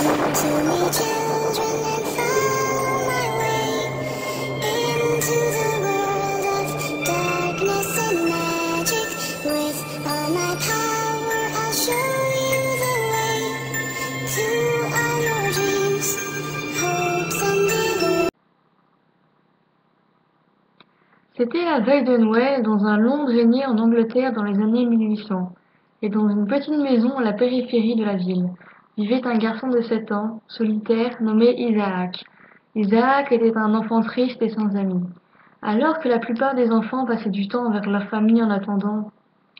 to me, children, and follow my way into the world of darkness and magic. With all my power, I'll show you the way to all your dreams, hopes and illusions. C'était la veille de Noël dans un long grenier en Angleterre dans les années 1800, et dans une petite maison à la périphérie de la ville, vivait un garçon de 7 ans, solitaire, nommé Isaac. Isaac était un enfant triste et sans amis. Alors que la plupart des enfants passaient du temps avec leur famille en attendant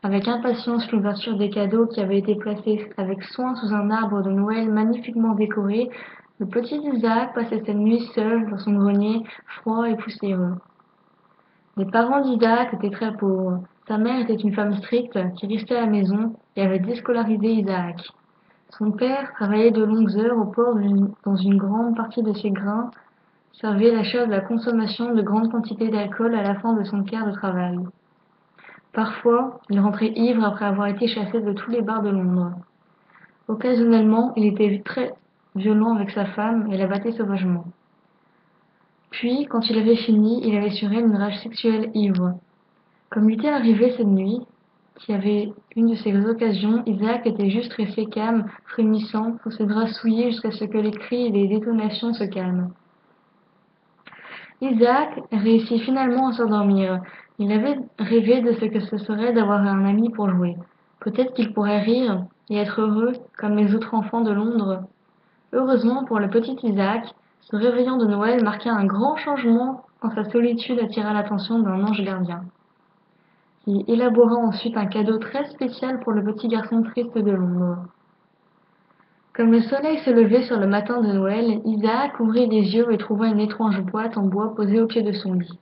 avec impatience l'ouverture des cadeaux qui avaient été placés avec soin sous un arbre de Noël magnifiquement décoré, le petit Isaac passait cette nuit seul dans son grenier, froid et poussiéreux. Les parents d'Isaac étaient très pauvres. Sa mère était une femme stricte qui restait à la maison et avait déscolarisé Isaac. Son père travaillait de longues heures au port dans une grande partie de ses grains, servait l'achat de la consommation de grandes quantités d'alcool à la fin de son quart de travail. Parfois, il rentrait ivre après avoir été chassé de tous les bars de Londres. Occasionnellement, il était très violent avec sa femme et la battait sauvagement. Puis, quand il avait fini, il avait sur elle une rage sexuelle ivre. Comme lui était arrivé cette nuit, qui avait une de ces occasions, Isaac était juste resté calme, frémissant, sous ses draps souillés jusqu'à ce que les cris et les détonations se calment. Isaac réussit finalement à s'endormir. Il avait rêvé de ce que ce serait d'avoir un ami pour jouer. Peut-être qu'il pourrait rire et être heureux, comme les autres enfants de Londres. Heureusement pour le petit Isaac, ce réveillon de Noël marqua un grand changement quand sa solitude attira l'attention d'un ange gardien, qui élabora ensuite un cadeau très spécial pour le petit garçon triste de Londres. Comme le soleil se levait sur le matin de Noël, Isaac ouvrit les yeux et trouva une étrange boîte en bois posée au pied de son lit.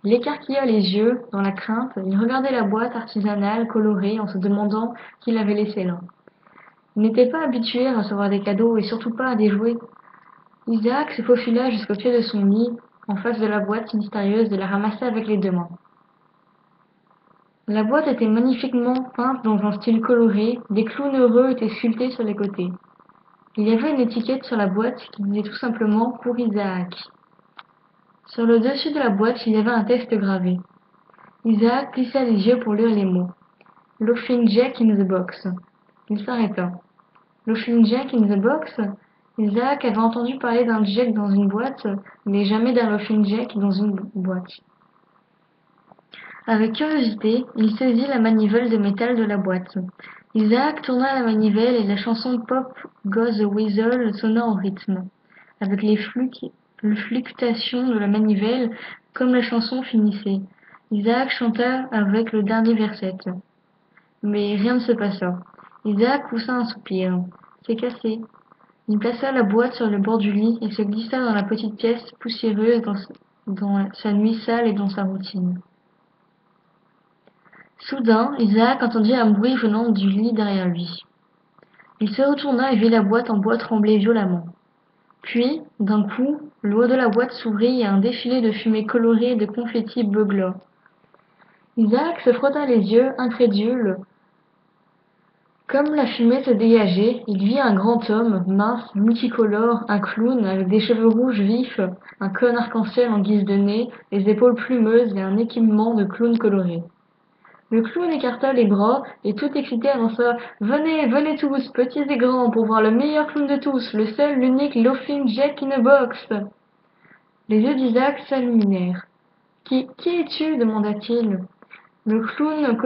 Il écarquilla les yeux, dans la crainte, il regardait la boîte artisanale, colorée, en se demandant qui l'avait laissée là. Il n'était pas habitué à recevoir des cadeaux et surtout pas à des jouets. Isaac se faufila jusqu'au pied de son lit, en face de la boîte mystérieuse et la ramassa avec les deux mains. La boîte était magnifiquement peinte dans un style coloré, des clowns heureux étaient sculptés sur les côtés. Il y avait une étiquette sur la boîte qui disait tout simplement « Pour Isaac ». Sur le dessus de la boîte, il y avait un texte gravé. Isaac plissa les yeux pour lire les mots. « Laughing Jack in the box ». Il s'arrêta. « Laughing Jack in the box » Isaac avait entendu parler d'un Jack dans une boîte, mais jamais d'un Laughing Jack dans une boîte. Avec curiosité, il saisit la manivelle de métal de la boîte. Isaac tourna la manivelle et la chanson Pop Goes the Weasel sonna en rythme, avec les fluctuations de la manivelle, comme la chanson finissait. Isaac chanta avec le dernier verset. Mais rien ne se passa. Isaac poussa un soupir. C'est cassé. Il plaça la boîte sur le bord du lit et se glissa dans la petite pièce poussiéreuse dans sa nuit sale et dans sa routine. Soudain, Isaac entendit un bruit venant du lit derrière lui. Il se retourna et vit la boîte en bois trembler violemment. Puis, d'un coup, le haut de la boîte s'ouvrit et un défilé de fumée colorée et de confettis beugla. Isaac se frotta les yeux, incrédule. Comme la fumée se dégageait, il vit un grand homme, mince, multicolore, un clown avec des cheveux rouges vifs, un cône arc-en-ciel en guise de nez, les épaules plumeuses et un équipement de clown coloré. Le clown écarta les bras et tout excité annonça « Venez, venez tous, petits et grands, pour voir le meilleur clown de tous, le seul, l'unique Laughing Jack in a Box !» Les yeux d'Isaac s'illuminèrent. « Qui es-tu » demanda-t-il. Le clown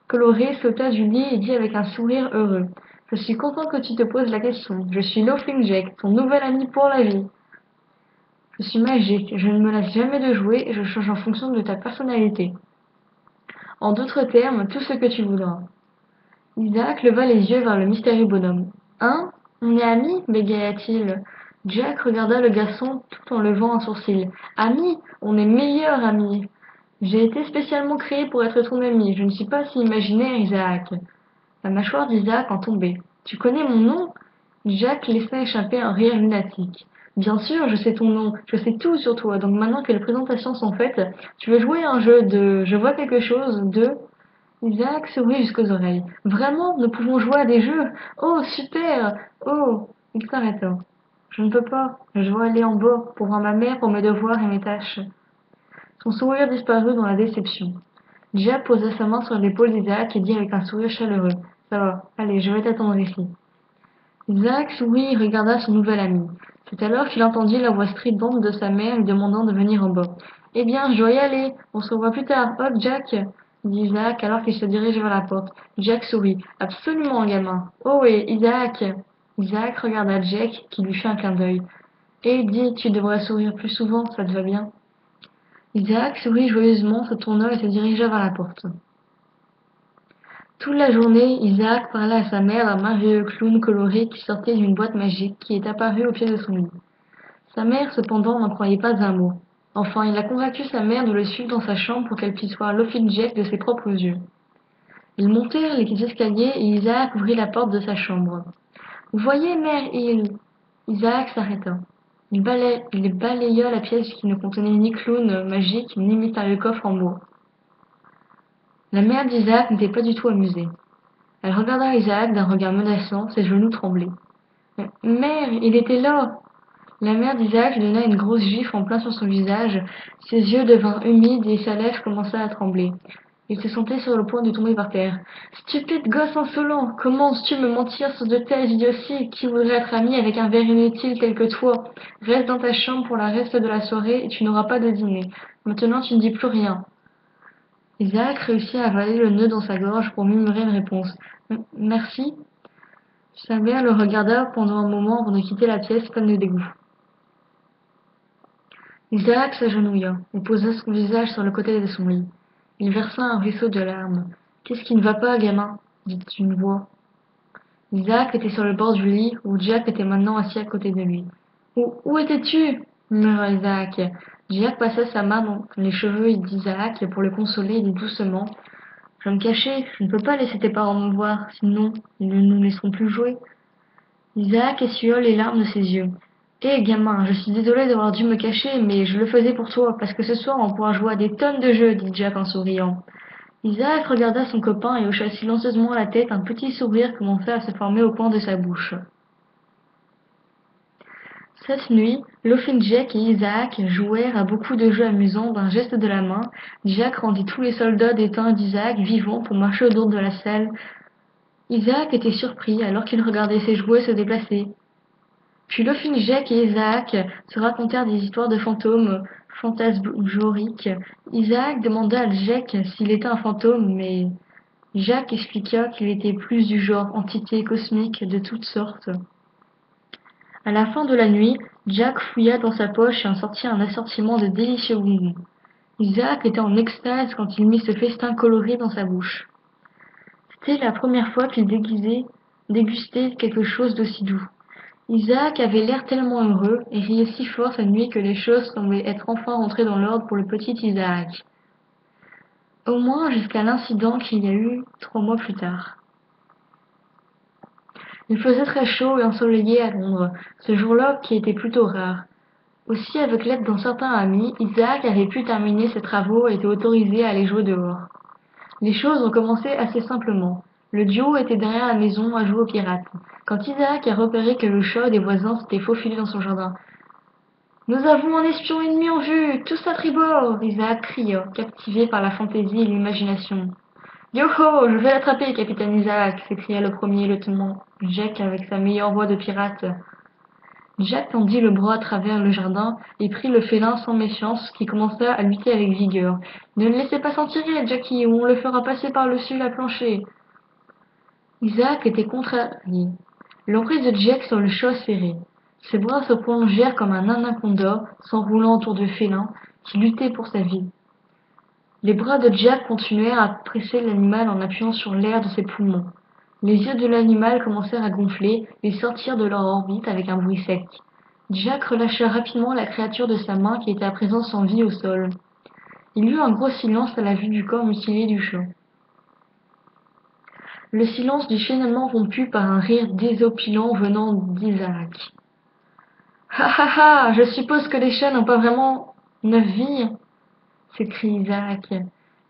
coloré sauta du lit et dit avec un sourire heureux. « Je suis content que tu te poses la question. Je suis Laughing Jack, ton nouvel ami pour la vie. Je suis magique, je ne me lasse jamais de jouer et je change en fonction de ta personnalité. En d'autres termes, tout ce que tu voudras. » Isaac leva les yeux vers le mystérieux bonhomme. « Hein? On est amis » bégaya-t-il. Jack regarda le garçon tout en levant un sourcil. « Amis? On est meilleurs amis. J'ai été spécialement créé pour être ton ami. Je ne suis pas si imaginaire, Isaac. » La mâchoire d'Isaac en tombait. « Tu connais mon nom ?» Jack laissa échapper un rire lunatique. « Bien sûr, je sais ton nom. Je sais tout sur toi. Donc maintenant que les présentations sont faites, tu veux jouer à un jeu de « Je vois quelque chose » de... Isaac sourit jusqu'aux oreilles. « Vraiment? Nous pouvons jouer à des jeux? Oh, super! Oh !» Il s'arrêta. Je ne peux pas. Je dois aller en bas pour voir ma mère pour mes devoirs et mes tâches. Son sourire disparut dans la déception. Jack posa sa main sur l'épaule d'Isaac et dit avec un sourire chaleureux. Ça va, allez, je vais t'attendre ici. Isaac sourit et regarda son nouvel ami. C'est alors qu'il entendit la voix stridente de sa mère lui demandant de venir en bas. Eh bien, je dois y aller. On se revoit plus tard. Hop, Jack, dit Isaac alors qu'il se dirigeait vers la porte. Jack sourit. Absolument, gamin. Oh oui, Isaac. Isaac regarda Jack qui lui fit un clin d'œil. Eh, dis, tu devrais sourire plus souvent, ça te va bien. Isaac sourit joyeusement, se tourna et se dirigea vers la porte. Toute la journée, Isaac parla à sa mère d'un merveilleux clown coloré qui sortait d'une boîte magique qui est apparue au pied de son lit. Sa mère, cependant, n'en croyait pas un mot. Enfin, il a convaincu sa mère de le suivre dans sa chambre pour qu'elle puisse voir Loffin Jack de ses propres yeux. Ils montèrent les escaliers et Isaac ouvrit la porte de sa chambre. Vous voyez, mère, Isaac s'arrêta. Il balaya la pièce qui ne contenait ni clown magique ni mystérieux coffre en bois. La mère d'Isaac n'était pas du tout amusée. Elle regarda Isaac d'un regard menaçant, ses genoux tremblaient. Mère, il était là! La mère d'Isaac lui donna une grosse gifle en plein sur son visage, ses yeux devinrent humides et sa lèvre commença à trembler. Il se sentait sur le point de tomber par terre. Stupide gosse insolent! Comment oses-tu me mentir sur de telles idioties? Qui voudrait être ami avec un ver inutile tel que toi? Reste dans ta chambre pour le reste de la soirée et tu n'auras pas de dîner. Maintenant tu ne dis plus rien. Isaac réussit à avaler le nœud dans sa gorge pour murmurer une réponse. Merci. Sa mère le regarda pendant un moment avant de quitter la pièce pleine de dégoût. Isaac s'agenouilla et posa son visage sur le côté de son lit. Il versa un ruisseau de larmes. Qu'est-ce qui ne va pas, gamin? Dit une voix. Isaac était sur le bord du lit où Jack était maintenant assis à côté de lui. Où étais-tu? Murmura Isaac. Jack passa sa main dans les cheveux d'Isaac pour le consoler et dit doucement. Je vais me cacher, je ne peux pas laisser tes parents me voir, sinon ils ne nous laisseront plus jouer. Isaac essuya les larmes de ses yeux. Hé, gamin, je suis désolé d'avoir dû me cacher, mais je le faisais pour toi, parce que ce soir on pourra jouer à des tonnes de jeux, dit Jack en souriant. Isaac regarda son copain et hocha silencieusement la tête, un petit sourire commença à se former au coin de sa bouche. Cette nuit, Loffin Jack et Isaac jouèrent à beaucoup de jeux amusants d'un geste de la main. Jack rendit tous les soldats d'étain d'Isaac vivants pour marcher autour de la salle. Isaac était surpris alors qu'il regardait ses jouets se déplacer. Puis Loffin Jack et Isaac se racontèrent des histoires de fantômes fantasmagoriques. Isaac demanda à Jack s'il était un fantôme, mais Jack expliqua qu'il était plus du genre entité cosmique de toutes sortes. À la fin de la nuit, Jack fouilla dans sa poche et en sortit un assortiment de délicieux bonbons. Isaac était en extase quand il mit ce festin coloré dans sa bouche. C'était la première fois qu'il dégustait quelque chose d'aussi doux. Isaac avait l'air tellement heureux et riait si fort cette nuit que les choses semblaient être enfin rentrées dans l'ordre pour le petit Isaac. Au moins jusqu'à l'incident qu'il y a eu 3 mois plus tard. Il faisait très chaud et ensoleillé à Londres, ce jour-là qui était plutôt rare. Aussi, avec l'aide d'un certain ami, Isaac avait pu terminer ses travaux et était autorisé à aller jouer dehors. Les choses ont commencé assez simplement. Le duo était derrière la maison à jouer aux pirates, quand Isaac a repéré que le chat des voisins s'était faufilé dans son jardin. Nous avons un espion ennemi en vue! Tous à tribord! Isaac cria, captivé par la fantaisie et l'imagination. Yo-ho! Je vais l'attraper, capitaine Isaac! S'écria le premier lieutenant Jack avec sa meilleure voix de pirate. Jack tendit le bras à travers le jardin et prit le félin sans méfiance qui commença à lutter avec vigueur. Ne le laissez pas s'en tirer, Jackie, ou on le fera passer par-dessus la plancher. Isaac était contrarié. L'emprise de Jack sur le chat serré. Ses bras se prolongèrent comme un anaconda s'enroulant autour du félin qui luttait pour sa vie. Les bras de Jack continuèrent à presser l'animal en appuyant sur l'air de ses poumons. Les yeux de l'animal commencèrent à gonfler et sortirent de leur orbite avec un bruit sec. Jack relâcha rapidement la créature de sa main qui était à présent sans vie au sol. Il y eut un gros silence à la vue du corps mutilé du chat. Le silence fut finalement rompu par un rire désopilant venant d'Isaac. Ha ha ha! Je suppose que les chats n'ont pas vraiment 9 vies? S'écrie Isaac,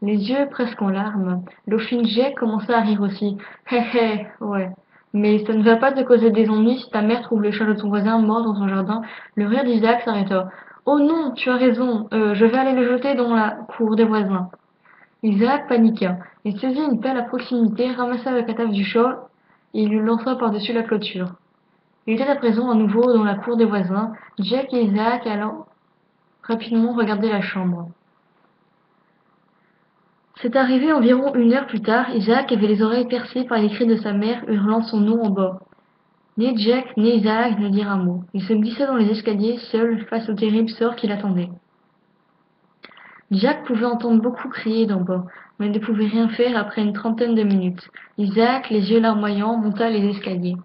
les yeux presque en larmes. Loffin Jack commença à rire aussi. Hé hé, ouais. Mais ça ne va pas te causer des ennuis si ta mère trouve le chat de ton voisin mort dans son jardin. Le rire d'Isaac s'arrêta. Oh non, tu as raison, je vais aller le jeter dans la cour des voisins. Isaac paniqua. Il saisit une pelle à proximité, ramassa le cadavre du chat et il le lança par-dessus la clôture. Il était à présent à nouveau dans la cour des voisins. Jack et Isaac allant rapidement regarder la chambre. C'est arrivé environ 1 heure plus tard. Isaac avait les oreilles percées par les cris de sa mère hurlant son nom en bas. Ni Jack ni Isaac ne dirent un mot. Il se glissa dans les escaliers, seul, face au terrible sort qui l'attendait. Jack pouvait entendre beaucoup crier d'en bas, mais ne pouvait rien faire après une trentaine de minutes. Isaac, les yeux larmoyants, monta les escaliers.